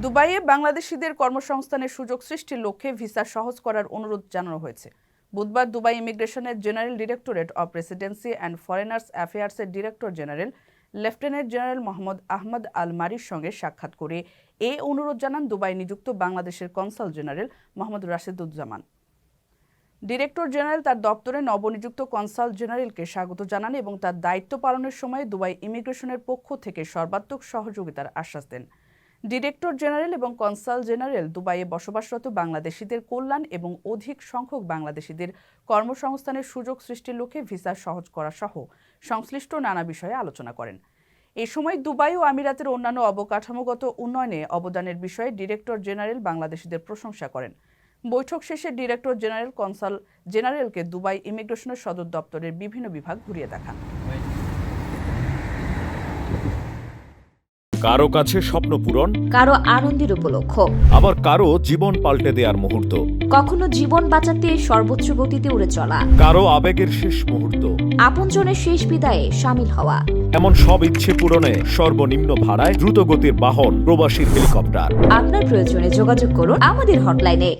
দুবাইয়ে বাংলাদেশিদের কর্মসংস্থানের সুযোগ সৃষ্টির লক্ষ্যে ভিসা সহজ করার অনুরোধ জানানো হয়েছে। বুধবার দুবাই ইমিগ্রেশনের general directorate of residency and foreigners অ্যাফেয়ার্সের director general lieutenant general Mohammad Ahmad Al মারির সঙ্গে সাক্ষাৎ করে এ অনুরোধ জানান দুবাই নিযুক্ত বাংলাদেশের consul general Mohammad Rasheduzzaman. Director general তার দপ্তরে নবনিযুক্ত কনসাল জেনারেলকে স্বাগত জানান এবং তার দায়িত্ব পালনের সময় দুবাই ইমিগ্রেশনের পক্ষ থেকে সর্বাত্মক সহযোগিতার আশ্বাস দেন। ডিরেক্টর জেনারেল এবং কনসাল জেনারেল দুবাইয়ে বসবাসরত বাংলাদেশিদের কল্যাণ এবং অধিক সংখ্যক বাংলাদেশিদের কর্মসংস্থানের সুযোগ সৃষ্টির লক্ষ্যে ভিসা সহজ করা সহ সংশ্লিষ্ট নানা বিষয়ে আলোচনা করেন। এ সময় দুবাই ও আমিরাতের অন্যান্য অবকাঠামোগত উন্নয়নে অবদানের বিষয়ে ডিরেক্টর জেনারেল বাংলাদেশিদের প্রশংসা করেন। বৈঠক শেষে ডিরেক্টর জেনারেল কনসাল জেনারেলকে দুবাই ইমিগ্রেশনের সদর দপ্তরের বিভিন্ন বিভাগ ঘুরিয়ে দেখান। কারো কাছে স্বপ্ন পূরণ, কারো আনন্দের উপলক্ষ, আবার কারো জীবন পাল্টে দেওয়ার মুহূর্ত, কখনো জীবন বাঁচাতে সর্বোচ্চ গতিতে উড়ে চলা, কারো আবেগের শেষ মুহূর্ত, আপনজনের শেষ বিদায়ে শামিল হওয়া, এমন সব ইচ্ছে পূরণে সর্বনিম্ন ভাড়ায় দ্রুতগতির বাহন প্রবাসীর হেলিকপ্টার। আপনার প্রয়োজনে যোগাযোগ করুন আমাদের হটলাইনে।